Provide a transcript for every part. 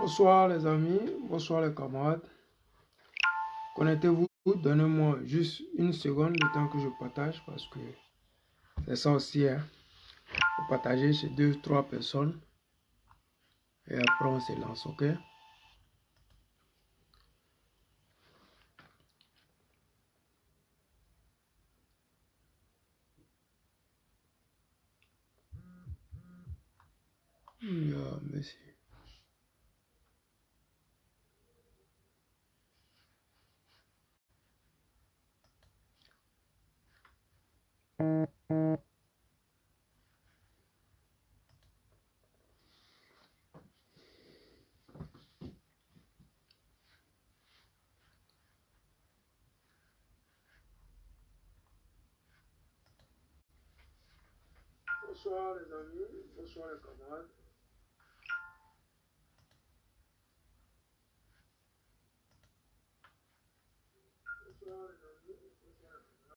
Bonsoir les amis, bonsoir les camarades. Connectez-vous, donnez-moi juste une seconde le temps que je partage parce que c'est ça aussi. Faut partager chez 2-3 personnes et après on se lance, ok? Merci. Bonsoir les amis, bonsoir les camarades. Bonsoir les amis, bonsoir les camarades.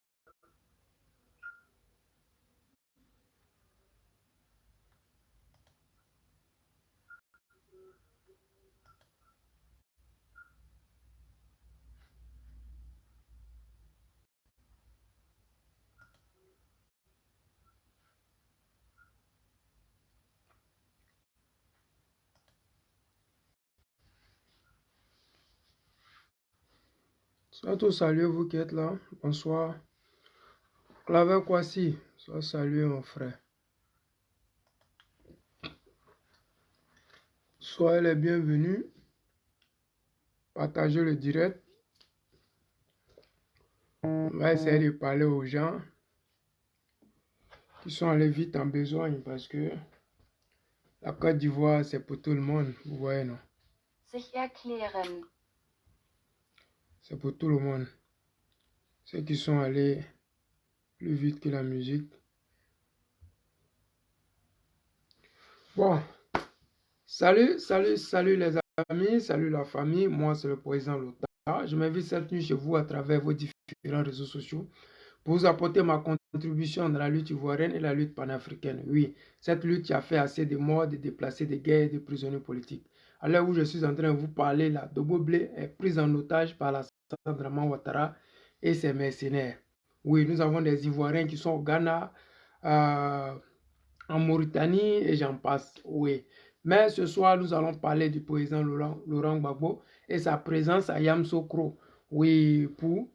Soit tous saluez vous qui êtes là. Bonsoir. Claver Kwasi, soit salué mon frère. Soyez les bienvenus. Partagez le direct. On va essayer de parler aux gens qui sont allés vite en besoin parce que la Côte d'Ivoire, c'est pour tout le monde. Vous voyez, non? Sich erklären. C'est pour tout le monde. Ceux qui sont allés plus vite que la musique. Bon. Salut les amis, salut la famille. Moi, c'est le président Lota. Je m'invite cette nuit chez vous à travers vos différents réseaux sociaux pour vous apporter ma contribution dans la lutte ivoirienne et la lutte panafricaine. Oui, cette lutte qui a fait assez de morts, de déplacés, de guerres et de prisonniers politiques. À l'heure où je suis en train de vous parler, la Dogo Blé est prise en otage par la Draman Ouattara et ses mercenaires. Oui, nous avons des Ivoiriens qui sont au Ghana, en Mauritanie et j'en passe. Oui. Mais ce soir, nous allons parler du président Laurent Gbagbo et sa présence à Yamoussoukro. Oui, pour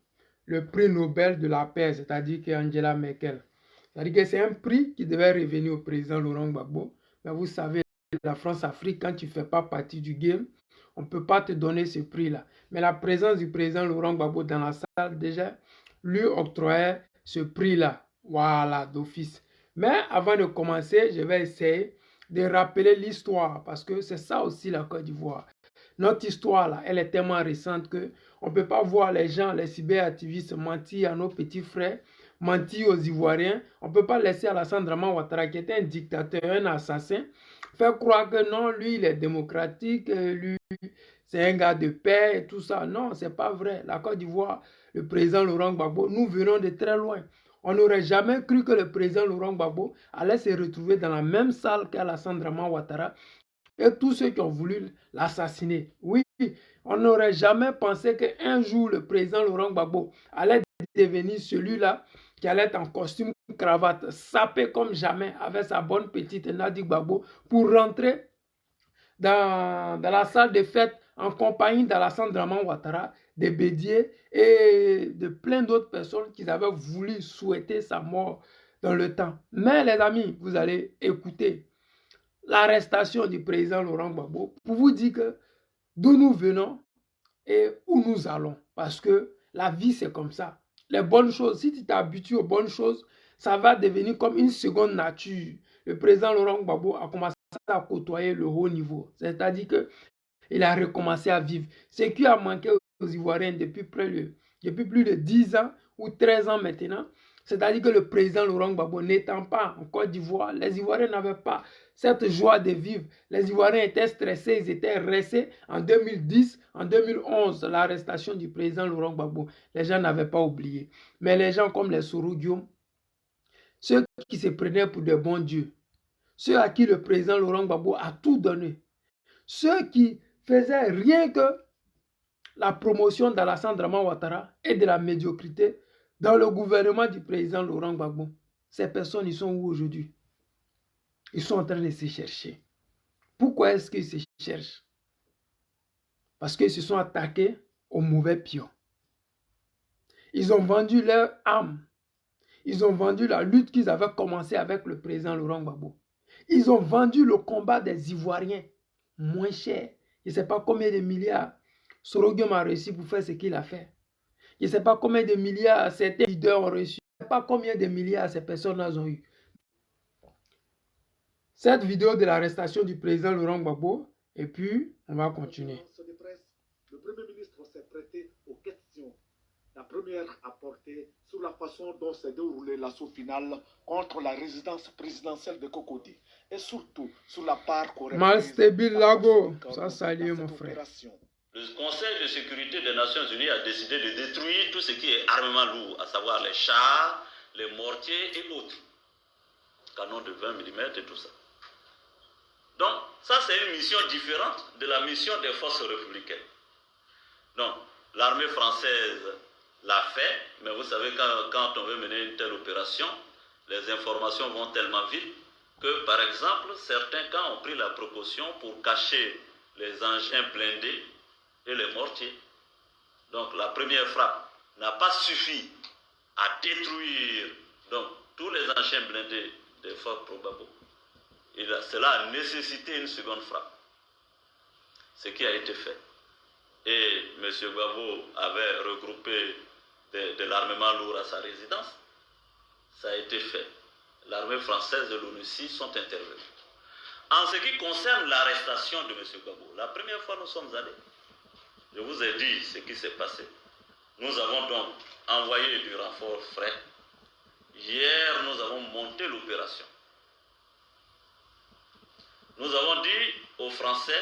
le prix Nobel de la paix, c'est-à-dire qu'Angela Merkel. C'est-à-dire que c'est un prix qui devait revenir au président Laurent Gbagbo. Mais vous savez, la France-Afrique, quand tu ne fais pas partie du game, on ne peut pas te donner ce prix-là. Mais la présence du président Laurent Gbagbo dans la salle, déjà, lui octroyait ce prix-là. Voilà, d'office. Mais avant de commencer, je vais essayer de rappeler l'histoire parce que c'est ça aussi la Côte d'Ivoire. Notre histoire, là, elle est tellement récente qu'on ne peut pas voir les gens, les cyberactivistes mentir à nos petits frères, mentir aux Ivoiriens. On ne peut pas laisser Alassane Draman Ouattara, qui était un dictateur, un assassin, faire croire que non, lui, il est démocratique, lui, c'est un gars de paix et tout ça. Non, c'est pas vrai. La Côte d'Ivoire, le président Laurent Gbagbo, nous venons de très loin. On n'aurait jamais cru que le président Laurent Gbagbo allait se retrouver dans la même salle qu'Alassane Draman Ouattara et tous ceux qui ont voulu l'assassiner. Oui, on n'aurait jamais pensé qu'un jour le président Laurent Gbagbo allait devenir celui-là qui allait être en costume, cravate, sapé comme jamais avec sa bonne petite Nadi Gbagbo pour rentrer dans la salle de fête en compagnie d'Alassane Draman Ouattara, de Bédier et de plein d'autres personnes qui avaient voulu souhaiter sa mort dans le temps. Mais les amis, vous allez écouter l'arrestation du président Laurent Gbagbo pour vous dire que d'où nous venons et où nous allons. Parce que la vie, c'est comme ça. Les bonnes choses, si tu t'habitues aux bonnes choses, ça va devenir comme une seconde nature. Le président Laurent Gbagbo a commencé à côtoyer le haut niveau. C'est-à-dire qu'il a recommencé à vivre. Ce qui a manqué aux Ivoiriens depuis plus de 10 ans ou 13 ans maintenant, c'est-à-dire que le président Laurent Gbagbo n'étant pas en Côte d'Ivoire, les Ivoiriens n'avaient pas cette joie de vivre. Les Ivoiriens étaient stressés, ils étaient restés en 2010, en 2011, l'arrestation du président Laurent Gbagbo. Les gens n'avaient pas oublié. Mais les gens comme les Soro Diom, ceux qui se prenaient pour de bons dieux, ceux à qui le président Laurent Gbagbo a tout donné, ceux qui faisait rien que la promotion d'Alassane Draman Ouattara et de la médiocrité dans le gouvernement du président Laurent Gbagbo. Ces personnes, ils sont où aujourd'hui? Ils sont en train de se chercher. Pourquoi est-ce qu'ils se cherchent? Parce qu'ils se sont attaqués aux mauvais pions. Ils ont vendu leur âme. Ils ont vendu la lutte qu'ils avaient commencé avec le président Laurent Gbagbo. Ils ont vendu le combat des Ivoiriens moins cher. Je ne sais pas combien de milliards Soro Guillaume a réussi pour faire ce qu'il a fait. Je ne sais pas combien de milliards certains leaders ont reçu. Je ne sais pas combien de milliards ces personnes-là ont eu. Cette vidéo de l'arrestation du président Laurent Gbagbo, et puis on va continuer. Le Premier ministre s'est prêté aux questions. La première a porté sur la façon dont s'est déroulé l'assaut final contre la résidence présidentielle de Cocody et surtout sur la part qu'aurait Malstable Lago, ça salut mon frère. Le Conseil de sécurité des Nations Unies a décidé de détruire tout ce qui est armement lourd, à savoir les chars, les mortiers et autres. Canons de 20 mm et tout ça. Donc, ça c'est une mission différente de la mission des forces républicaines. Donc, l'armée française l'a fait, mais vous savez, quand on veut mener une telle opération, les informations vont tellement vite que, par exemple, certains camps ont pris la précaution pour cacher les engins blindés et les mortiers. Donc, la première frappe n'a pas suffi à détruire donc, tous les engins blindés des forces probables. Cela a nécessité une seconde frappe, ce qui a été fait. Et M. Gbagbo avait regroupé de l'armement lourd à sa résidence. Ça a été fait. L'armée française et l'ONUCI sont intervenus. En ce qui concerne l'arrestation de M. Gbagbo, la première fois nous sommes allés, je vous ai dit ce qui s'est passé. Nous avons donc envoyé du renfort frais. Hier, nous avons monté l'opération. Nous avons dit aux Français,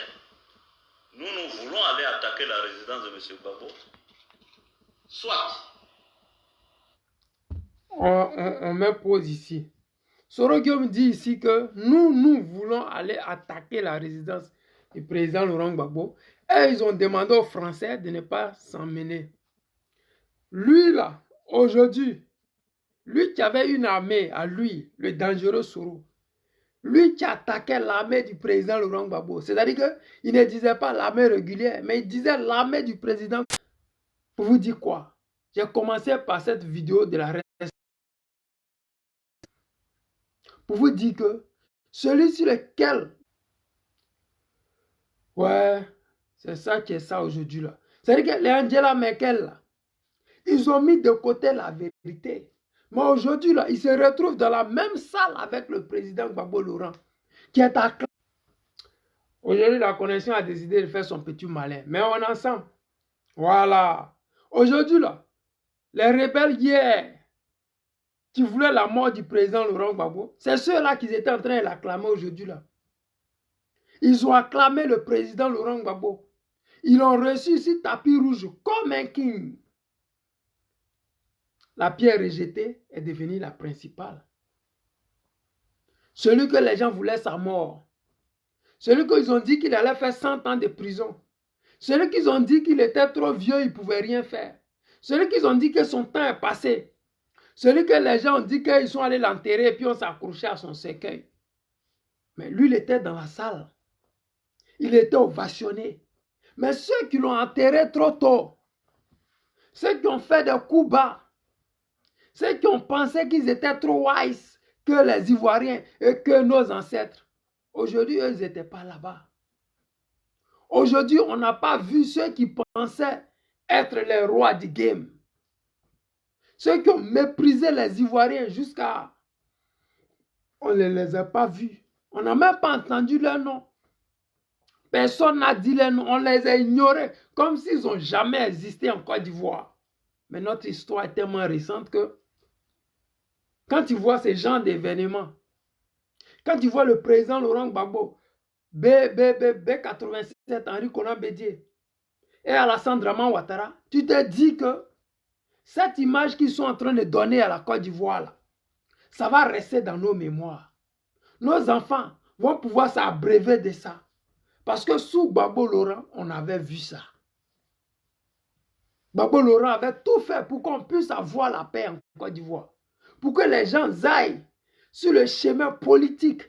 nous voulons aller attaquer la résidence de M. Gbagbo. Soit. On met pause ici. Soro Guillaume dit ici que nous voulons aller attaquer la résidence du président Laurent Gbagbo. Et ils ont demandé aux Français de ne pas s'emmener. Lui là, aujourd'hui, lui qui avait une armée à lui, le dangereux Soro, lui qui attaquait l'armée du président Laurent Gbagbo, c'est-à-dire qu'il ne disait pas l'armée régulière, mais il disait l'armée du président. Pour vous dire quoi? J'ai commencé par cette vidéo de l'arrestation. Pour vous dire que celui sur lequel... Ouais, c'est ça qui est ça aujourd'hui là. C'est-à-dire que les Angela Merkel là, ils ont mis de côté la vérité. Mais aujourd'hui là, ils se retrouvent dans la même salle avec le président Gbagbo Laurent, qui est à... Aujourd'hui, la connexion a décidé de faire son petit malin. Mais on est ensemble. Voilà. Aujourd'hui là, les rebelles hier, qui voulaient la mort du président Laurent Gbagbo, c'est ceux-là qui étaient en train de l'acclamer aujourd'hui là. Ils ont acclamé le président Laurent Gbagbo. Ils l'ont reçu ici tapis rouge comme un king. La pierre rejetée est devenue la principale. Celui que les gens voulaient sa mort. Celui qu'ils ont dit qu'il allait faire 100 ans de prison. Celui qu'ils ont dit qu'il était trop vieux, il ne pouvait rien faire. Celui qu'ils ont dit que son temps est passé. Celui que les gens ont dit qu'ils sont allés l'enterrer et puis on s'accrochait à son cercueil. Mais lui, il était dans la salle. Il était ovationné. Mais ceux qui l'ont enterré trop tôt, ceux qui ont fait des coups bas, ceux qui ont pensé qu'ils étaient trop wise que les Ivoiriens et que nos ancêtres, aujourd'hui, eux, ils n'étaient pas là-bas. Aujourd'hui, on n'a pas vu ceux qui pensaient être les rois du game. Ceux qui ont méprisé les Ivoiriens jusqu'à... On ne les a pas vus. On n'a même pas entendu leur nom. Personne n'a dit leur nom. On les a ignorés comme s'ils n'ont jamais existé en Côte d'Ivoire. Mais notre histoire est tellement récente que quand tu vois ces genres d'événements, quand tu vois le président Laurent Gbagbo, B87, Henri Konan Bédié et Alassane Draman Ouattara, tu te dis que cette image qu'ils sont en train de donner à la Côte d'Ivoire, ça va rester dans nos mémoires. Nos enfants vont pouvoir s'abreuver de ça. Parce que sous Gbagbo Laurent, on avait vu ça. Gbagbo Laurent avait tout fait pour qu'on puisse avoir la paix en Côte d'Ivoire. Pour que les gens aillent sur le chemin politique.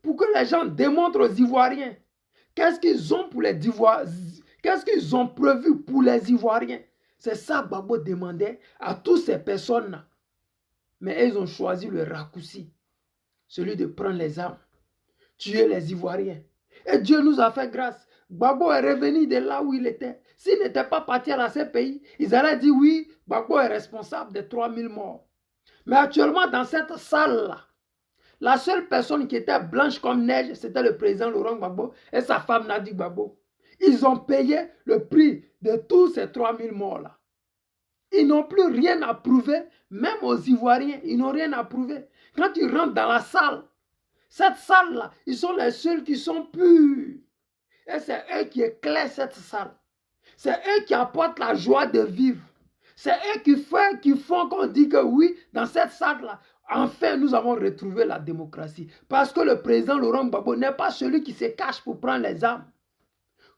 Pour que les gens démontrent aux Ivoiriens qu'est-ce qu'ils ont pour les Ivoiriens, qu'est-ce qu'ils ont prévu pour les Ivoiriens. C'est ça que Gbagbo demandait à toutes ces personnes-là. Mais ils ont choisi le raccourci, celui de prendre les armes, tuer les Ivoiriens. Et Dieu nous a fait grâce. Gbagbo est revenu de là où il était. S'il n'était pas parti à la CPI, ils allaient dire oui, Gbagbo est responsable des 3000 morts. Mais actuellement, dans cette salle-là, la seule personne qui était blanche comme neige, c'était le président Laurent Gbagbo et sa femme Nadi Gbagbo. Ils ont payé le prix de tous ces 3000 morts-là. Ils n'ont plus rien à prouver, même aux Ivoiriens, ils n'ont rien à prouver. Quand tu rentres dans la salle, cette salle-là, ils sont les seuls qui sont purs. Et c'est eux qui éclairent cette salle. C'est eux qui apportent la joie de vivre. C'est eux qui font qu'on dit que oui, dans cette salle-là, enfin, nous avons retrouvé la démocratie. Parce que le président Laurent Gbagbo n'est pas celui qui se cache pour prendre les armes.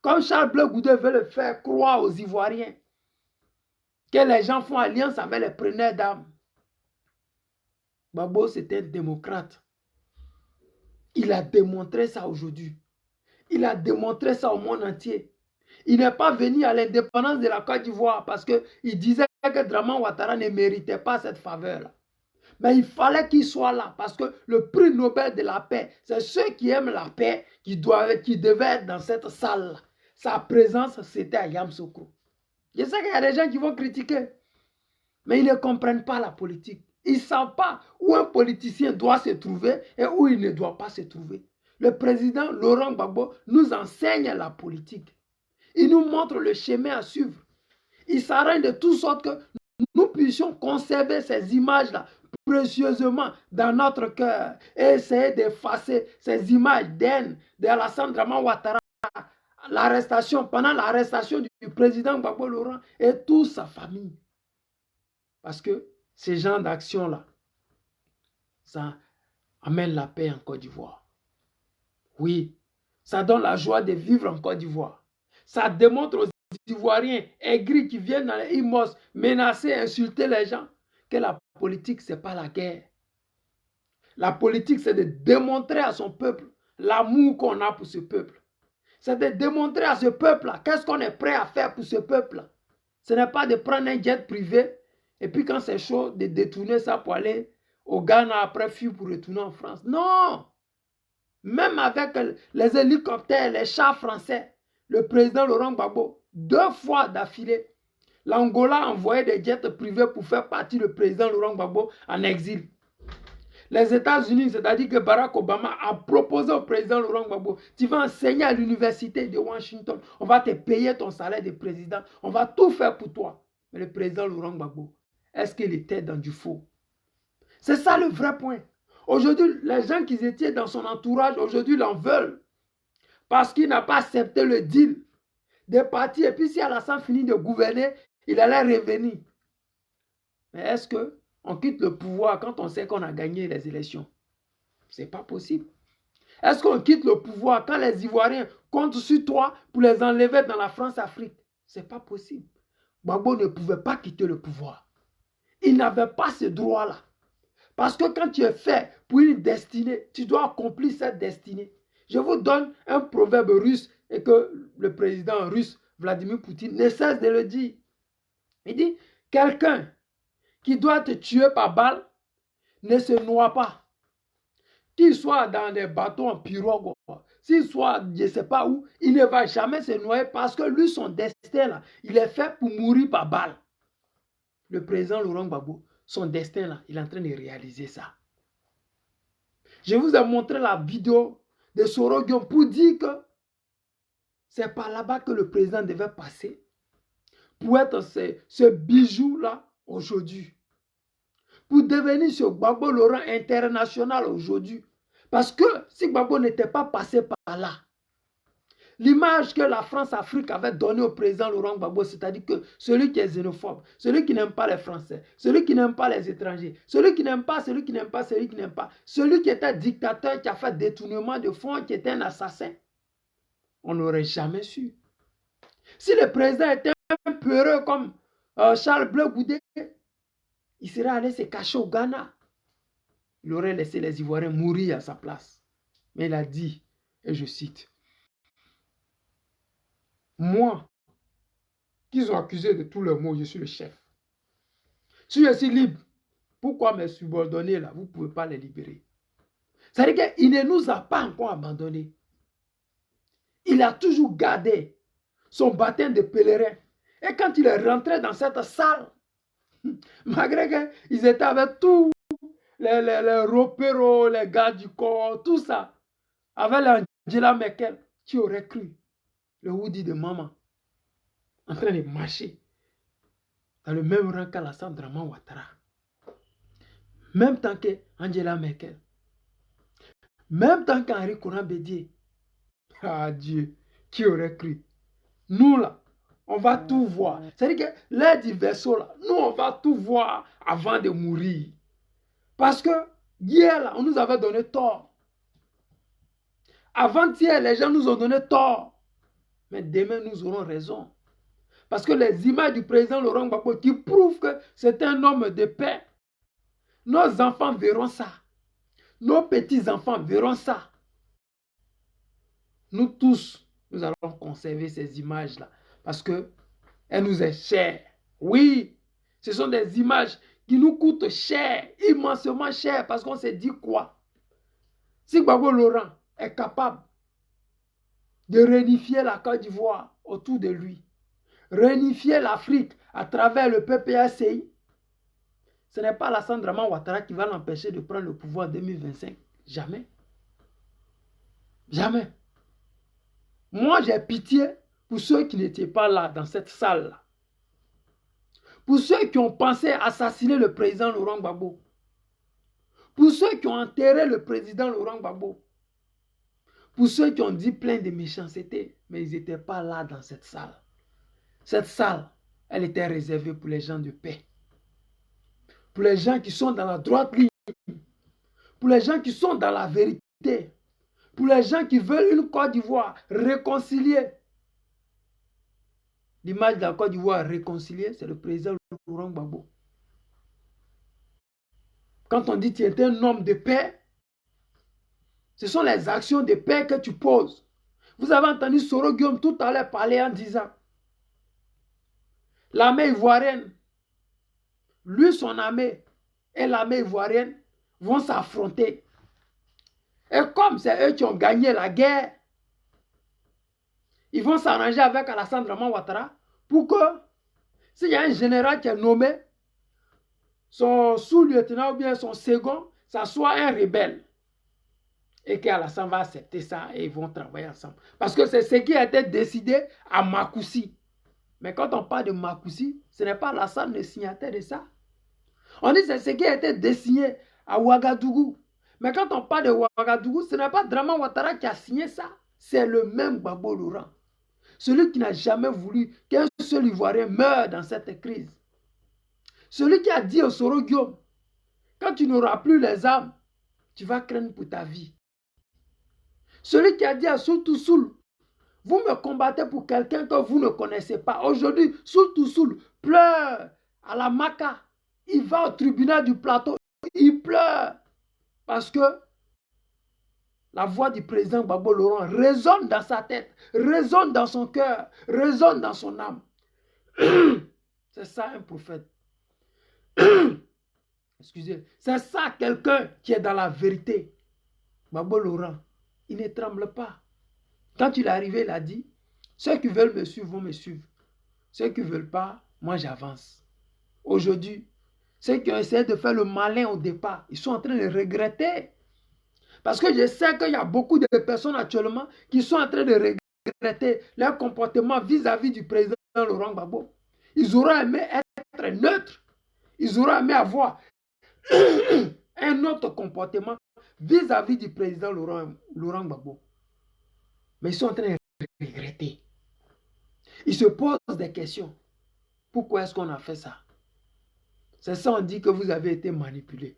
Comme Charles Blé Goudé veut le faire croire aux Ivoiriens. Que les gens font alliance avec les preneurs d'armes. Gbagbo, c'est un démocrate. Il a démontré ça aujourd'hui. Il a démontré ça au monde entier. Il n'est pas venu à l'indépendance de la Côte d'Ivoire parce qu'il disait que Draman Ouattara ne méritait pas cette faveur-là. Mais il fallait qu'il soit là parce que le prix Nobel de la paix, c'est ceux qui aiment la paix qui devaient être dans cette salle-là. Sa présence, c'était à Yamoussoukro. Je sais qu'il y a des gens qui vont critiquer, mais ils ne comprennent pas la politique. Ils ne savent pas où un politicien doit se trouver et où il ne doit pas se trouver. Le président Laurent Gbagbo nous enseigne la politique. Il nous montre le chemin à suivre. Il s'arrange de toute sorte que nous puissions conserver ces images-là précieusement dans notre cœur et essayer d'effacer ces images d'haine d'Alassane Draman Ouattara, pendant l'arrestation du président Gbagbo Laurent et toute sa famille. Parce que ces genres d'actions-là, ça amène la paix en Côte d'Ivoire. Oui, ça donne la joie de vivre en Côte d'Ivoire. Ça démontre aux Ivoiriens aigris qui viennent dans les IMOS menacer, insulter les gens, que la politique, ce n'est pas la guerre. La politique, c'est de démontrer à son peuple l'amour qu'on a pour ce peuple. C'est de démontrer à ce peuple-là qu'est-ce qu'on est prêt à faire pour ce peuple-là. Ce n'est pas de prendre un jet privé et puis quand c'est chaud, de détourner ça pour aller au Ghana après fuir pour retourner en France. Non! Même avec les hélicoptères, les chars français, le président Laurent Gbagbo, 2 fois d'affilée, l'Angola a envoyé des jets privés pour faire partir le président Laurent Gbagbo en exil. Les États-Unis, c'est-à-dire que Barack Obama a proposé au président Laurent Gbagbo, tu vas enseigner à l'université de Washington, on va te payer ton salaire de président, on va tout faire pour toi. Mais le président Laurent Gbagbo, est-ce qu'il était dans du faux? C'est ça le vrai point. Aujourd'hui, les gens qui étaient dans son entourage, aujourd'hui, l'en veulent. Parce qu'il n'a pas accepté le deal de partir. Et puis si Alassane finit de gouverner, il allait revenir. Mais est-ce qu'on quitte le pouvoir quand on sait qu'on a gagné les élections? Ce n'est pas possible. Est-ce qu'on quitte le pouvoir quand les Ivoiriens comptent sur toi pour les enlever dans la France-Afrique? Ce n'est pas possible. Gbagbo ne pouvait pas quitter le pouvoir. Il n'avait pas ce droit-là. Parce que quand tu es fait pour une destinée, tu dois accomplir cette destinée. Je vous donne un proverbe russe et que le président russe Vladimir Poutine ne cesse de le dire. Il dit, quelqu'un qui doit te tuer par balle ne se noie pas. Qu'il soit dans des bateaux en pirogue, s'il soit je ne sais pas où, il ne va jamais se noyer parce que lui, son destin, là, il est fait pour mourir par balle. Le président Laurent Gbagbo, son destin, là, il est en train de réaliser ça. Je vous ai montré la vidéo de Soroguion pour dire que c'est par là-bas que le président devait passer pour être ce bijou-là aujourd'hui. Pour devenir ce Gbagbo Laurent international aujourd'hui. Parce que si Gbagbo n'était pas passé par là, l'image que la France-Afrique avait donnée au président Laurent Gbagbo, c'est-à-dire que celui qui est xénophobe, celui qui n'aime pas les Français, celui qui n'aime pas les étrangers, celui qui n'aime pas, celui qui n'aime pas, celui qui n'aime pas, celui qui était dictateur, qui a fait détournement de fonds, qui était un assassin. On n'aurait jamais su. Si le président était un peureux comme Charles Bleu Goudé, il serait allé se cacher au Ghana. Il aurait laissé les Ivoiriens mourir à sa place. Mais il a dit, et je cite, « Moi, qu'ils ont accusé de tous leurs maux, je suis le chef. Si je suis libre, pourquoi mes subordonnés là, vous ne pouvez pas les libérer? » C'est-à-dire qu'il ne nous a pas encore abandonnés. Il a toujours gardé son baptême de pèlerin. Et quand il est rentré dans cette salle, malgré qu'ils étaient avec tous les repéros, les gars du corps, tout ça, avec Angela Merkel, qui aurait cru le hoodie de maman en train de marcher dans le même rang qu'Alassane Draman Ouattara. Même temps que Angela Merkel. Même temps qu'Henri Konan Bédié. Ah Dieu, qui aurait cru? Nous là, on va tout voir. C'est-à-dire que l'air du vaisseau là, nous on va tout voir avant de mourir. Parce que hier là, on nous avait donné tort. Avant-hier, les gens nous ont donné tort. Mais demain, nous aurons raison. Parce que les images du président Laurent Gbagbo qui prouvent que c'est un homme de paix. Nos enfants verront ça. Nos petits-enfants verront ça. Nous tous, nous allons conserver ces images-là. Parce qu'elles nous est chères. Oui, ce sont des images qui nous coûtent cher, immensément cher. Parce qu'on s'est dit quoi? Si Gbagbo Laurent est capable de réunifier la Côte d'Ivoire autour de lui, réunifier l'Afrique à travers le PPACI, ce n'est pas Alassane Draman Ouattara qui va l'empêcher de prendre le pouvoir en 2025. Jamais. Jamais. Moi, j'ai pitié pour ceux qui n'étaient pas là, dans cette salle-là. Pour ceux qui ont pensé assassiner le président Laurent Gbagbo. Pour ceux qui ont enterré le président Laurent Gbagbo. Pour ceux qui ont dit plein de méchanceté, mais ils n'étaient pas là dans cette salle. Cette salle, elle était réservée pour les gens de paix. Pour les gens qui sont dans la droite ligne. Pour les gens qui sont dans la vérité. Pour les gens qui veulent une Côte d'Ivoire réconciliée. L'image de la Côte d'Ivoire réconciliée, c'est le président Laurent Gbagbo. Quand on dit que tu es un homme de paix, ce sont les actions de paix que tu poses. Vous avez entendu Soro Guillaume tout à l'heure parler en disant l'armée ivoirienne, lui, son armée et l'armée ivoirienne vont s'affronter. Et comme c'est eux qui ont gagné la guerre, ils vont s'arranger avec Alassane Draman Ouattara pour que, s'il y a un général qui est nommé, son sous-lieutenant ou bien son second, ça soit un rebelle. Et qu'Alassane va accepter ça et ils vont travailler ensemble. Parce que c'est ce qui a été décidé à Makoussi. Mais quand on parle de Makoussi, ce n'est pas Alassane le signataire de ça. On dit que c'est ce qui a été désigné à Ouagadougou. Mais quand on parle de Ouagadougou, ce n'est pas Draman Ouattara qui a signé ça. C'est le même Gbagbo Laurent. Celui qui n'a jamais voulu qu'un seul Ivoirien meure dans cette crise. Celui qui a dit au Soro Guillaume, quand tu n'auras plus les armes, tu vas craindre pour ta vie. Celui qui a dit à Soutou Soul, vous me combattez pour quelqu'un que vous ne connaissez pas. Aujourd'hui, Soutou Soul pleure à la Maca. Il va au tribunal du plateau. Il pleure. Parce que la voix du président Gbagbo Laurent résonne dans sa tête, résonne dans son cœur, résonne dans son âme. C'est ça un prophète. Excusez. C'est ça quelqu'un qui est dans la vérité. Gbagbo Laurent, il ne tremble pas. Quand il est arrivé, il a dit, ceux qui veulent me suivre vont me suivre. Ceux qui ne veulent pas, moi j'avance. Aujourd'hui, ceux qui ont essayé de faire le malin au départ, ils sont en train de regretter. Parce que je sais qu'il y a beaucoup de personnes actuellement qui sont en train de regretter leur comportement vis-à-vis du président Laurent Gbagbo. Ils auraient aimé être neutres. Ils auraient aimé avoir un autre comportement vis-à-vis du président Laurent Gbagbo. Mais ils sont en train de regretter. Ils se posent des questions. Pourquoi est-ce qu'on a fait ça? C'est ça, on dit que vous avez été manipulé.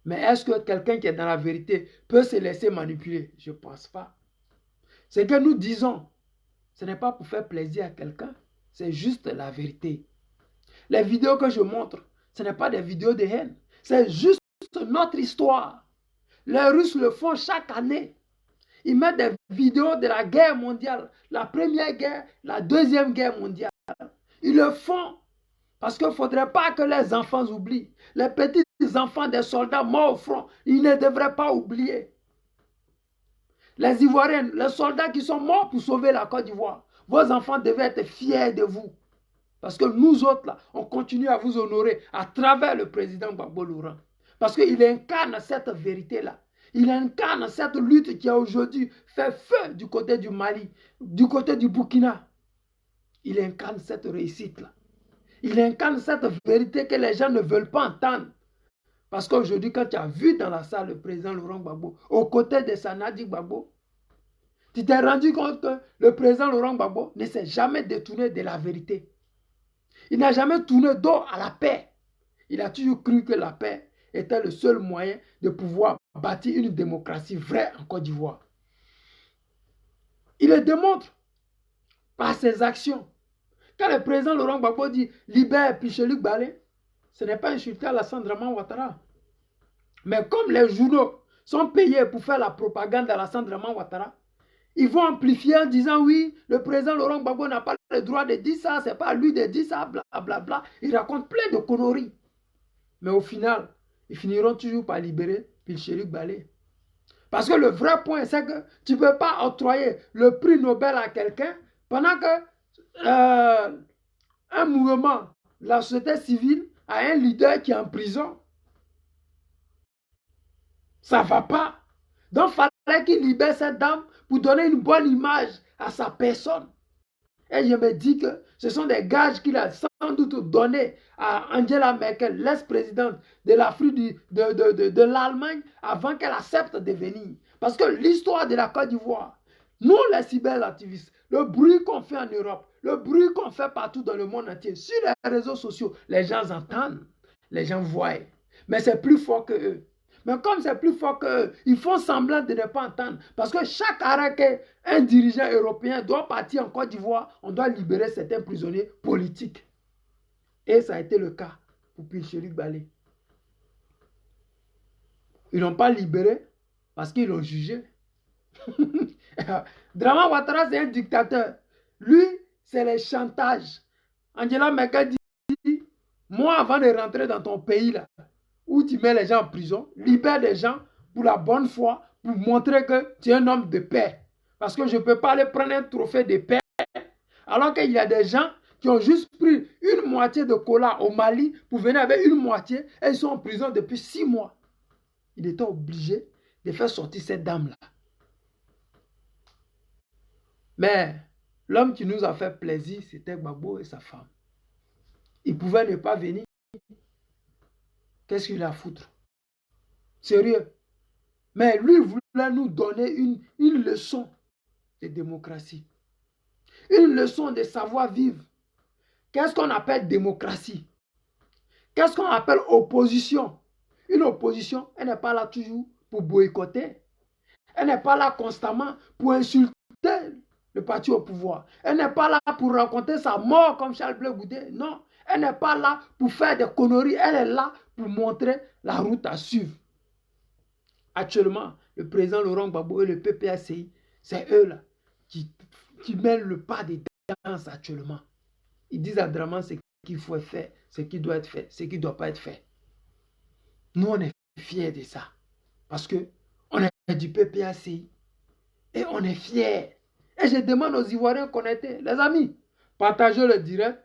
Mais est-ce que quelqu'un qui est dans la vérité peut se laisser manipuler? Je ne pense pas. Ce que nous disons, ce n'est pas pour faire plaisir à quelqu'un, c'est juste la vérité. Les vidéos que je montre, ce n'est pas des vidéos de haine, c'est juste notre histoire. Les Russes le font chaque année. Ils mettent des vidéos de la guerre mondiale, la première guerre, la deuxième guerre mondiale. Ils le font parce qu'il ne faudrait pas que les enfants oublient. Les petits enfants des soldats morts au front, ils ne devraient pas oublier. Les Ivoiriens, les soldats qui sont morts pour sauver la Côte d'Ivoire, vos enfants devaient être fiers de vous. Parce que nous autres, là, on continue à vous honorer à travers le président Gbagbo Laurent. Parce qu'il incarne cette vérité-là. Il incarne cette lutte qui a aujourd'hui fait feu du côté du Mali, du côté du Burkina. Il incarne cette réussite-là. Il incarne cette vérité que les gens ne veulent pas entendre. Parce qu'aujourd'hui, quand tu as vu dans la salle le président Laurent Gbagbo, aux côtés de Sanadi Gbagbo, tu t'es rendu compte que le président Laurent Gbagbo ne s'est jamais détourné de la vérité. Il n'a jamais tourné dos à la paix. Il a toujours cru que la paix était le seul moyen de pouvoir bâtir une démocratie vraie en Côte d'Ivoire. Il le démontre par ses actions. Quand le président Laurent Gbagbo dit « libère Picheluc Balé », ce n'est pas insulter Alassane Draman Ouattara. Mais comme les journaux sont payés pour faire la propagande d'Alassane Draman Ouattara, ils vont amplifier en disant « oui, le président Laurent Gbagbo n'a pas le droit de dire ça, c'est pas à lui de dire ça, blablabla. Bla. » Ils racontent plein de conneries. Mais au final, ils finiront toujours par libérer Picheluc Balé. Parce que le vrai point, c'est que tu ne peux pas octroyer le prix Nobel à quelqu'un pendant que un mouvement, la société civile, a un leader qui est en prison. Ça ne va pas. Donc, il fallait qu'il libère cette dame pour donner une bonne image à sa personne. Et je me dis que ce sont des gages qu'il a sans doute donnés à Angela Merkel, l'ex-présidente de l'Afrique, de l'Allemagne, avant qu'elle accepte de venir. Parce que l'histoire de la Côte d'Ivoire, nous les cyberactivistes, le bruit qu'on fait en Europe, le bruit qu'on fait partout dans le monde entier, sur les réseaux sociaux, les gens entendent, les gens voient. Mais c'est plus fort que eux. Mais comme c'est plus fort qu'eux, ils font semblant de ne pas entendre. Parce que chaque arrêt qu'un dirigeant européen doit partir en Côte d'Ivoire, on doit libérer certains prisonniers politiques. Et ça a été le cas pour Picheluc Balé. Ils n'ont pas libéré parce qu'ils l'ont jugé. Draman Ouattara, c'est un dictateur. Lui, c'est le chantage. Angela Merkel dit, moi, avant de rentrer dans ton pays, là, où tu mets les gens en prison, libère des gens pour la bonne foi, pour montrer que tu es un homme de paix. Parce que je ne peux pas aller prendre un trophée de paix, alors qu'il y a des gens qui ont juste pris une moitié de cola au Mali pour venir avec une moitié et ils sont en prison depuis 6 mois. Il était obligé de faire sortir cette dame-là. Mais l'homme qui nous a fait plaisir, c'était Gbagbo et sa femme. Ils pouvaient ne pas venir. Qu'est-ce qu'il a à foutre? Sérieux. Mais lui voulait nous donner une leçon de démocratie. Une leçon de savoir-vivre. Qu'est-ce qu'on appelle démocratie? Qu'est-ce qu'on appelle opposition? Une opposition, elle n'est pas là toujours pour boycotter. Elle n'est pas là constamment pour insulter le parti au pouvoir. Elle n'est pas là pour raconter sa mort comme Charles Blé Goudé. Non. Elle n'est pas là pour faire des conneries. Elle est là pour montrer la route à suivre. Actuellement, le président Laurent Gbagbo et le PPACI, c'est eux là qui mènent le pas des danses actuellement. Ils disent à Draman ce qu'il faut faire, ce qui doit être fait, ce qui ne doit pas être fait. Nous, on est fiers de ça. Parce qu'on est du PPACI. Et on est fiers. Et je demande aux Ivoiriens connectés, les amis, partagez le direct,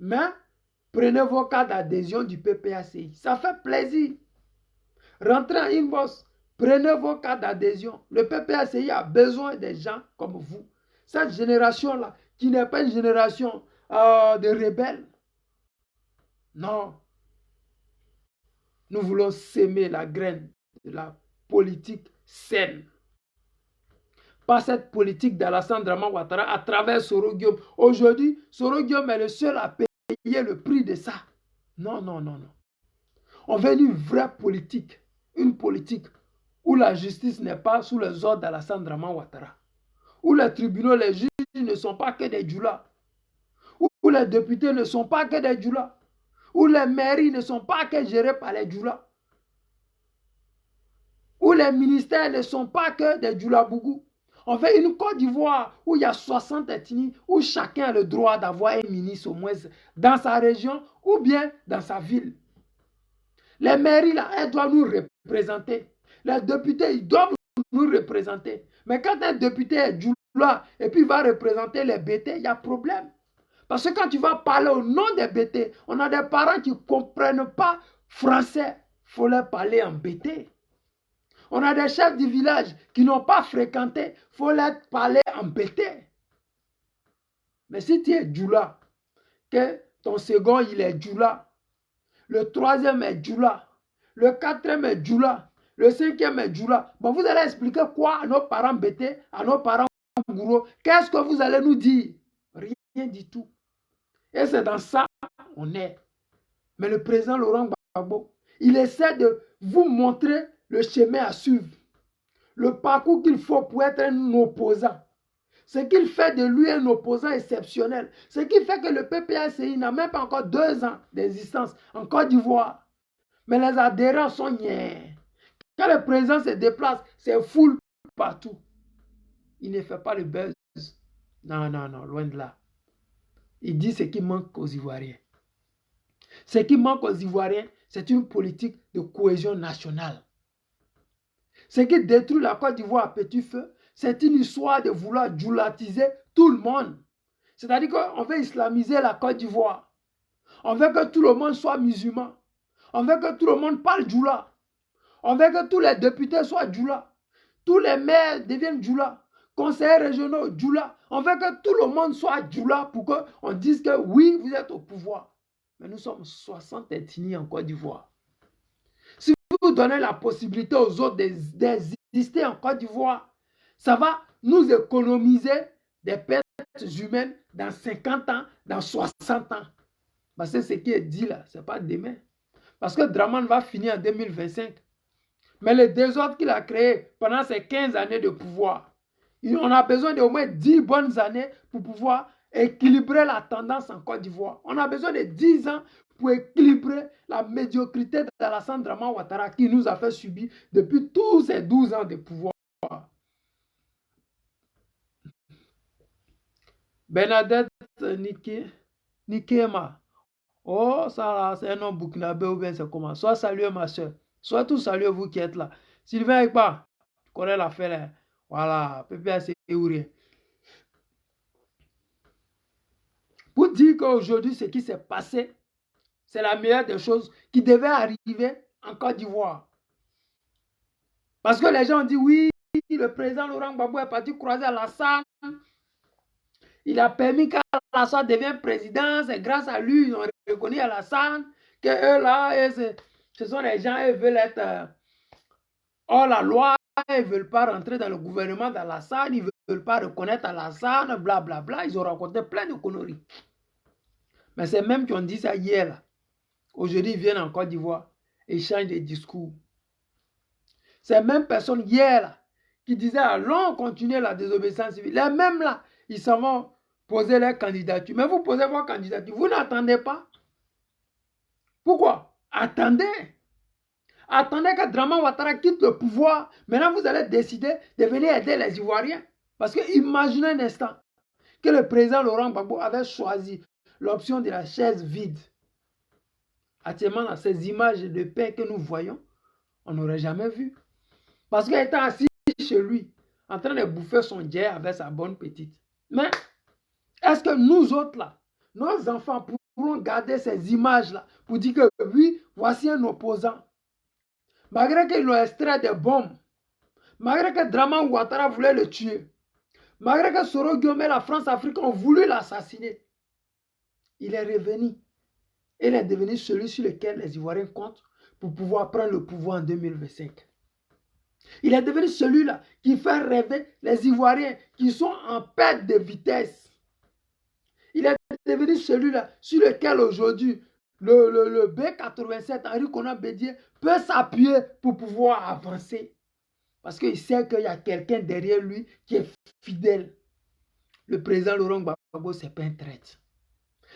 mais prenez vos cartes d'adhésion du PPACI. Ça fait plaisir. Rentrez en inbox, prenez vos cartes d'adhésion. Le PPACI a besoin des gens comme vous. Cette génération-là, qui n'est pas une génération de rebelles. Non. Nous voulons s'aimer la graine de la politique saine. Pas cette politique d'Alassane Draman Ouattara à travers Soro Guillaume. Aujourd'hui, Soro Guillaume est le seul à payer le prix de ça. Non, non, non, non. On veut une vraie politique. Une politique où la justice n'est pas sous les ordres d'Alassane Draman Ouattara. où les tribunaux, les juges ne sont pas que des djoulas, où les députés ne sont pas que des djoulas, où les mairies ne sont pas que gérées par les djoulas, où les ministères ne sont pas que des djoulabougou. On fait une Côte d'Ivoire où il y a 60 ethnies, où chacun a le droit d'avoir un ministre au moins dans sa région ou bien dans sa ville. Les mairies, là, elles doivent nous représenter. Les députés, ils doivent nous représenter. Mais quand un député est djoula et puis il va représenter les BT, il y a problème. Parce que quand tu vas parler au nom des BT, on a des parents qui ne comprennent pas français. Il faut leur parler en BT. On a des chefs du village qui n'ont pas fréquenté. Il faut leur parler en BT. Mais si tu es djoula, que ton second il est djoula, le troisième est djoula, le quatrième est djoula, le cinquième est djoula, bon, vous allez expliquer quoi à nos parents BT, à nos parents gourou? Qu'est-ce que vous allez nous dire? Rien du tout. Et c'est dans ça qu'on est. Mais le président Laurent Gbagbo, il essaie de vous montrer le chemin à suivre, le parcours qu'il faut pour être un opposant. Ce qu'il fait de lui un opposant exceptionnel. Ce qui fait que le PPACI n'a même pas encore 2 ans d'existence en Côte d'Ivoire. Mais les adhérents sont niais. Quand le président se déplace, c'est foule partout. Il ne fait pas le buzz. Non, non, non, loin de là. Il dit ce qui manque aux Ivoiriens. Ce qui manque aux Ivoiriens, c'est une politique de cohésion nationale. Ce qui détruit la Côte d'Ivoire à petit feu, c'est une histoire de vouloir djoulatiser tout le monde. C'est-à-dire qu'on veut islamiser la Côte d'Ivoire. On veut que tout le monde soit musulman. On veut que tout le monde parle djoula. On veut que tous les députés soient djoula. Tous les maires deviennent djoula. Conseillers régionaux djoula. On veut que tout le monde soit djoula pour qu'on dise que oui, vous êtes au pouvoir. Mais nous sommes 60 ethnies en Côte d'Ivoire. Si vous donnez la possibilité aux autres d'exister en Côte d'Ivoire, ça va nous économiser des pertes humaines dans 50 ans, dans 60 ans. Parce que ce qui est dit là, ce n'est pas demain. Parce que Dramane va finir en 2025. Mais le désordre qu'il a créé pendant ces 15 années de pouvoir, on a besoin d'au moins 10 bonnes années pour pouvoir équilibrer la tendance en Côte d'Ivoire. On a besoin de 10 ans pour équilibrer la médiocrité d'Alassane Dramane Ouattara qui nous a fait subir depuis tous ces 12 ans de pouvoir. Bernadette Nikema. Oh, ça c'est un nom burkinabé ou bien c'est comment? Soit saluez ma soeur. Soit tout saluez vous qui êtes là. Sylvain Ekpa, tu connais l'affaire là. Voilà, PPACI ou rien. Pour dire qu'aujourd'hui, ce qui s'est passé, c'est la meilleure des choses qui devait arriver en Côte d'Ivoire. Parce que les gens ont dit oui, le président Laurent Gbagbo est parti croiser Alassane. Il a permis qu'Alassane devienne président. C'est grâce à lui, ils ont reconnu Alassane. Que eux là, ce sont les gens, ils veulent être hors la loi. Ils ne veulent pas rentrer dans le gouvernement d'Alassane. Ils ne veulent pas reconnaître Alassane, blablabla. Bla, bla. Ils ont raconté plein de conneries. Mais c'est même qui ont dit ça hier. Aujourd'hui, ils viennent en Côte d'Ivoire et ils changent de discours. Ces mêmes personnes hier là, qui disaient allons continuer la désobéissance civile. Les mêmes là, ils s'en vont poser leur candidature. Mais vous posez votre candidature, vous n'attendez pas. Pourquoi? Attendez. Attendez que Dramane Ouattara quitte le pouvoir. Maintenant, vous allez décider de venir aider les Ivoiriens. Parce que imaginez un instant que le président Laurent Gbagbo avait choisi l'option de la chaise vide. Actuellement, dans ces images de paix que nous voyons, on n'aurait jamais vu. Parce qu'il était assis chez lui, en train de bouffer son djé avec sa bonne petite. Mais, est-ce que nous autres là, nos enfants pourront garder ces images-là pour dire que oui, voici un opposant. Malgré qu'ils l'ont extrait des bombes, malgré que Dramane Ouattara voulait le tuer, malgré que Soro Guillaume et la France-Afrique ont voulu l'assassiner, il est revenu. Il est devenu celui sur lequel les Ivoiriens comptent pour pouvoir prendre le pouvoir en 2025. Il est devenu celui-là qui fait rêver les Ivoiriens qui sont en perte de vitesse. Il est devenu celui-là sur lequel aujourd'hui le B87, Henri Konan Bédié, peut s'appuyer pour pouvoir avancer. Parce qu'il sait qu'il y a quelqu'un derrière lui qui est fidèle. Le président Laurent Gbagbo, ce n'est pas un traître.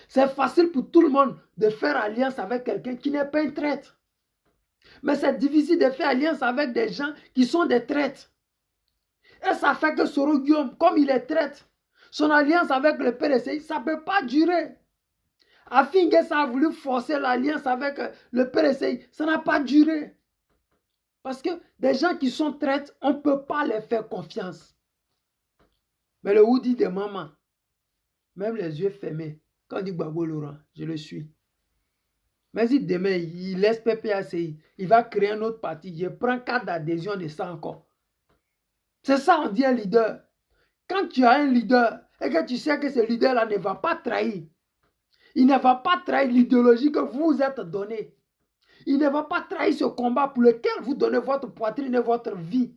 C'est facile pour tout le monde de faire alliance avec quelqu'un qui n'est pas un traître. Mais c'est difficile de faire alliance avec des gens qui sont des traîtres. Et ça fait que Soro Guillaume, comme il est traître, son alliance avec le PDCI, ça ne peut pas durer. Afingue, ça a voulu forcer l'alliance avec le PDCI, ça n'a pas duré. Parce que des gens qui sont traîtres, on ne peut pas les faire confiance. Mais le Woody de maman, même les yeux fermés, quand on dit Gbagbo Laurent, je le suis. Mais si demain, il laisse PPACI, il va créer un autre parti, je prends 4 d'adhésion de ça encore. C'est ça, on dit un leader. Quand tu as un leader et que tu sais que ce leader-là ne va pas trahir, il ne va pas trahir l'idéologie que vous vous êtes donnée. Il ne va pas trahir ce combat pour lequel vous donnez votre poitrine et votre vie.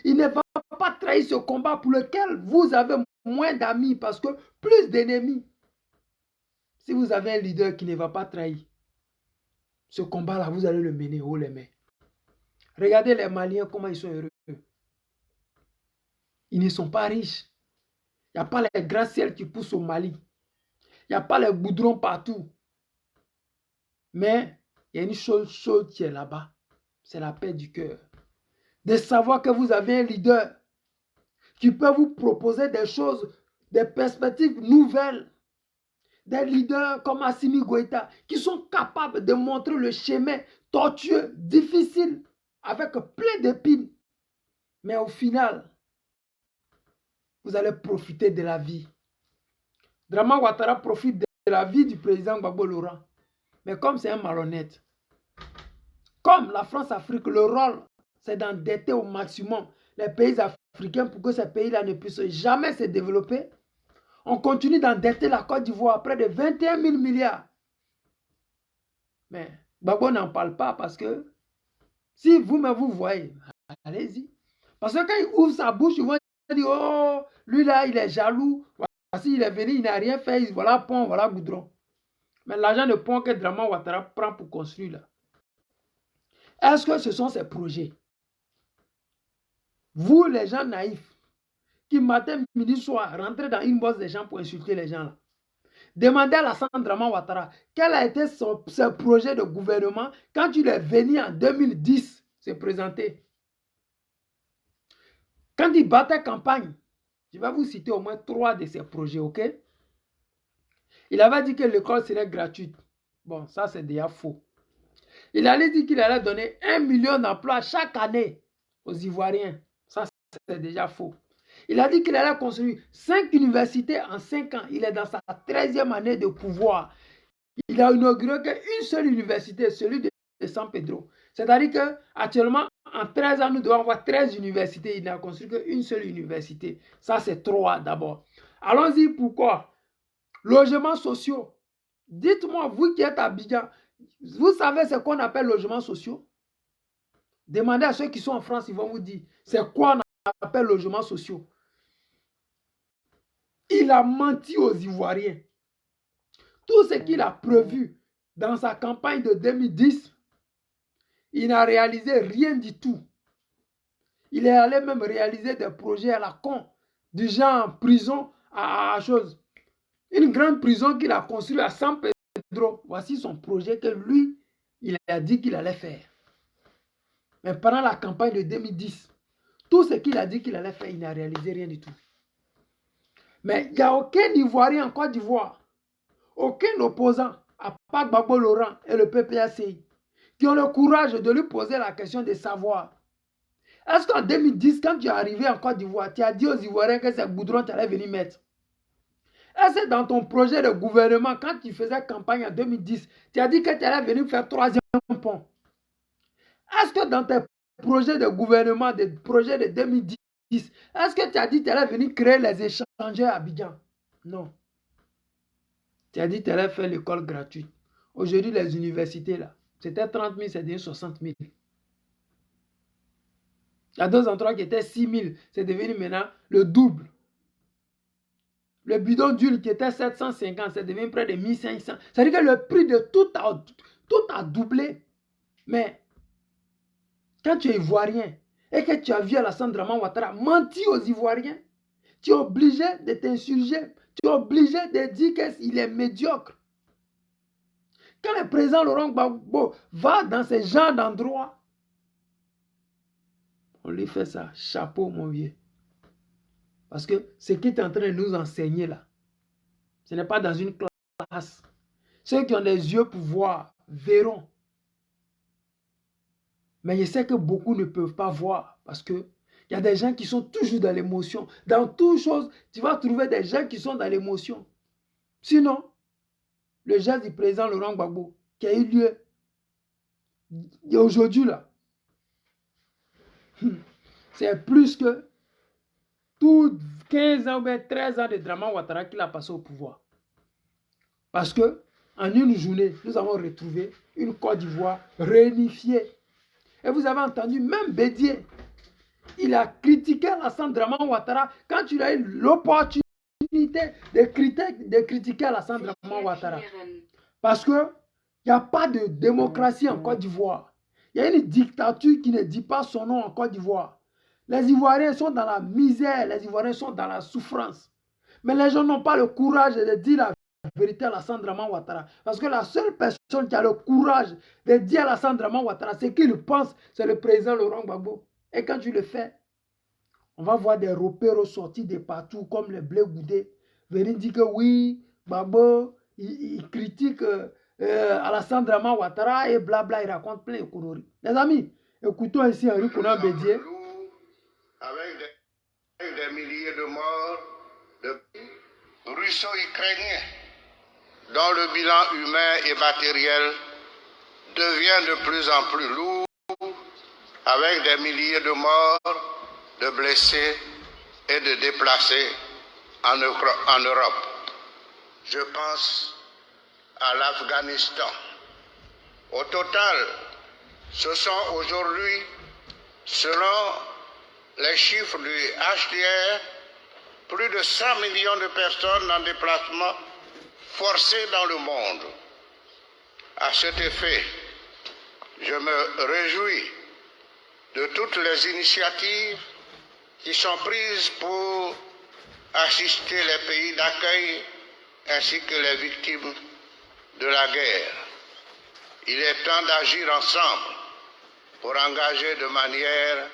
Il ne va pas trahir ce combat pour lequel vous avez moins d'amis parce que plus d'ennemis. Si vous avez un leader qui ne va pas trahir, ce combat-là, vous allez le mener haut les mains. Regardez les Maliens, comment ils sont heureux. Ils ne sont pas riches. Il n'y a pas les grands ciels qui poussent au Mali. Il n'y a pas les goudrons partout. Mais il y a une chose chaude qui est là-bas. C'est la paix du cœur. De savoir que vous avez un leader qui peut vous proposer des choses, des perspectives nouvelles. Des leaders comme Assimi Goïta qui sont capables de montrer le chemin tortueux, difficile, avec plein d'épines. Mais au final, vous allez profiter de la vie. Draman Ouattara profite de la vie du président Gbagbo Laurent. Mais comme c'est un malhonnête, comme la France-Afrique, le rôle, c'est d'endetter au maximum les pays africains pour que ces pays-là ne puissent jamais se développer. On continue d'endetter la Côte d'Ivoire à près de 21 000 milliards. Mais Gbagbo n'en parle pas parce que si vous-même vous voyez, allez-y. Parce que quand il ouvre sa bouche, ils vont dire, oh, lui là, il est jaloux. Voici, il est venu, il n'a rien fait. Voilà pont, voilà goudron. Mais l'argent de pont que Draman Ouattara prend pour construire là, est-ce que ce sont ses projets? Vous, les gens naïfs, qui matin, midi, soir, rentrez dans une bosse des gens pour insulter les gens là. Demandez à Alassane Draman Ouattara quel a été ce projet de gouvernement quand il est venu en 2010 se présenter. Quand il battait campagne, je vais vous citer au moins 3 de ces projets, ok? Il avait dit que l'école serait gratuite. Bon, ça c'est déjà faux. Il allait dire qu'il allait donner 1 million d'emplois chaque année aux Ivoiriens. Ça c'est déjà faux. Il a dit qu'il allait construire 5 universités en 5 ans. Il est dans sa 13e année de pouvoir. Il a inauguré qu'une seule université, celui de San Pedro. C'est-à-dire qu'actuellement, en 13 ans, nous devons avoir 13 universités. Il n'a construit qu'une seule université. Ça, c'est 3 d'abord. Allons-y, pourquoi? Logements sociaux. Dites-moi, vous qui êtes à Abidjan, vous savez ce qu'on appelle logements sociaux? Demandez à ceux qui sont en France, ils vont vous dire, c'est quoi on appelle logements sociaux? Il a menti aux Ivoiriens. Tout ce qu'il a prévu dans sa campagne de 2010, il n'a réalisé rien du tout. Il est allé même réaliser des projets à la con, du genre prison à chose. Une grande prison qu'il a construite à San Pedro. Voici son projet que lui, il a dit qu'il allait faire. Mais pendant la campagne de 2010, tout ce qu'il a dit qu'il allait faire, il n'a réalisé rien du tout. Mais il n'y a aucun Ivoirien en Côte d'Ivoire, aucun opposant, à part Gbagbo Laurent et le PPACI, qui ont le courage de lui poser la question de savoir. Est-ce qu'en 2010, quand tu es arrivé en Côte d'Ivoire, tu as dit aux Ivoiriens que c'est goudron tu allais venir mettre? Est-ce que dans ton projet de gouvernement, quand tu faisais campagne en 2010, tu as dit que tu allais venir faire 3e pont? Est-ce que dans tes projets de gouvernement, des projets de 2010, est-ce que tu as dit que tu allais venir créer les échangeurs à Abidjan? Non. Tu as dit que tu allais faire l'école gratuite. Aujourd'hui, les universités, là, c'était 30 000, c'est devenu 60 000. Il y a 2 endroits qui étaient 6 000, c'est devenu maintenant le double. Le bidon d'huile qui était 750, c'est devenu près de 1500. C'est-à-dire que le prix de tout a doublé. Mais quand tu es ivoirien, et que tu as vu Alassane Draman Ouattara mentir aux Ivoiriens, tu es obligé de t'insurger, tu es obligé de dire qu'il est médiocre. Quand le président Laurent Gbagbo va dans ce genre d'endroit, on lui fait ça, chapeau mon vieux. Parce que ce qu'il est en train de nous enseigner là, ce n'est pas dans une classe. Ceux qui ont des yeux pour voir, verront. Mais je sais que beaucoup ne peuvent pas voir parce que il y a des gens qui sont toujours dans l'émotion. Dans toutes choses, tu vas trouver des gens qui sont dans l'émotion. Sinon, le geste du président Laurent Gbagbo qui a eu lieu aujourd'hui là, c'est plus que tous 15 ans ou bien 13 ans de Draman Ouattara qu'il a passé au pouvoir. Parce que en une journée, nous avons retrouvé une Côte d'Ivoire réunifiée. Et vous avez entendu, même Bédié, il a critiqué Alassane Draman Ouattara quand il a eu l'opportunité de critiquer Alassane Draman Ouattara. Parce qu'il n'y a pas de démocratie en Côte d'Ivoire. Il y a une dictature qui ne dit pas son nom en Côte d'Ivoire. Les Ivoiriens sont dans la misère, les Ivoiriens sont dans la souffrance. Mais les gens n'ont pas le courage de dire la vérité à Alassane Draman Ouattara. Parce que la seule personne qui a le courage de dire à Alassane Draman Ouattara ce qu'il pense, c'est le président Laurent Gbagbo. Et quand tu le fais, on va voir des repères sortis de partout, comme les blés goudés. Venir dire que oui, Gbagbo, il critique Alassane Draman Ouattara et blabla, il raconte plein de conneries. Les amis, écoutons ici Henri Konan Bédié. Avec des milliers de morts, de russo-ukrainiens, dont le bilan humain et matériel devient de plus en plus lourd, avec des milliers de morts, de blessés et de déplacés en Europe. Je pense à l'Afghanistan. Au total, ce sont aujourd'hui, selon les chiffres du HDR, plus de 100 millions de personnes en déplacement forcé dans le monde. À cet effet, je me réjouis de toutes les initiatives qui sont prises pour assister les pays d'accueil ainsi que les victimes de la guerre. Il est temps d'agir ensemble pour engager de manière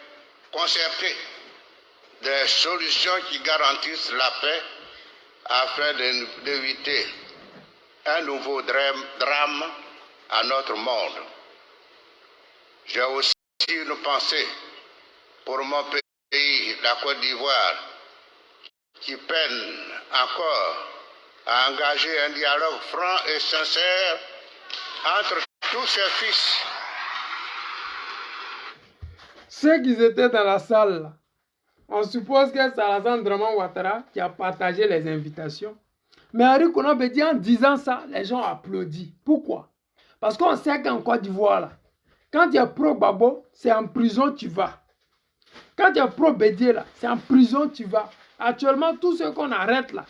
concertée des solutions qui garantissent la paix afin d'éviter un nouveau drame à notre monde. J'ai aussi une pensée pour mon pays, la Côte d'Ivoire, qui peine encore à engager un dialogue franc et sincère entre tous ses fils. Ceux qui étaient dans la salle, là, on suppose que c'est Alassane Draman Ouattara qui a partagé les invitations. Mais Henri Konan Bédié, en disant ça, les gens applaudissent. Pourquoi? Parce qu'on sait qu'en Côte d'Ivoire, là, quand tu es pro-Gbagbo, c'est en prison tu vas. Quand tu es pro-Bédié, là, c'est en prison tu vas. Actuellement, tous ceux qu'on arrête là,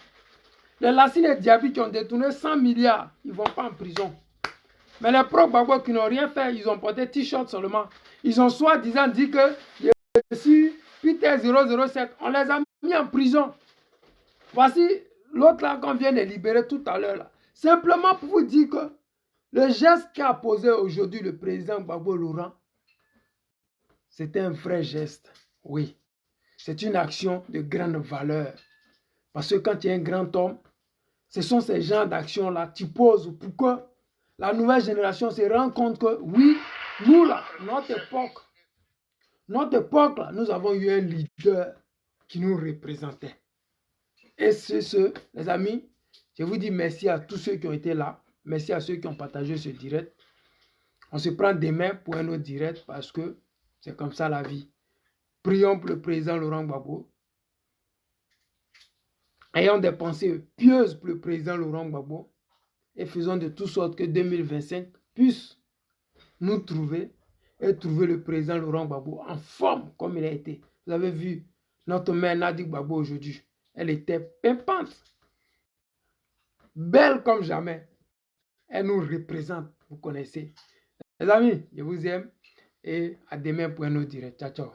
les Lassine et Diaby qui ont détourné 100 milliards, ils ne vont pas en prison. Mais les pro-Gbagbo qui n'ont rien fait, ils ont porté t-shirt seulement. Ils ont soi-disant dit que je suis Peter 007, on les a mis en prison. Voici l'autre là qu'on vient de libérer tout à l'heure là. Simplement pour vous dire que le geste qu'a posé aujourd'hui le président Gbagbo Laurent, c'était un vrai geste. Oui, c'est une action de grande valeur. Parce que quand tu es un grand homme, ce sont ces genres d'actions-là que tu poses pour que la nouvelle génération se rende compte que oui, nous là, notre époque là, nous avons eu un leader qui nous représentait. Et c'est ce, les amis, je vous dis merci à tous ceux qui ont été là. Merci à ceux qui ont partagé ce direct. On se prend demain pour un autre direct parce que c'est comme ça la vie. Prions pour le président Laurent Gbagbo. Ayons des pensées pieuses pour le président Laurent Gbagbo. Et faisons de toute sorte que 2025 puisse nous trouver et trouver le président Laurent Gbagbo en forme comme il a été. Vous avez vu notre mère Nadi Gbagbo aujourd'hui. Elle était pimpante. Belle comme jamais. Elle nous représente, vous connaissez. Les amis, je vous aime et à demain pour un autre direct. Ciao, ciao.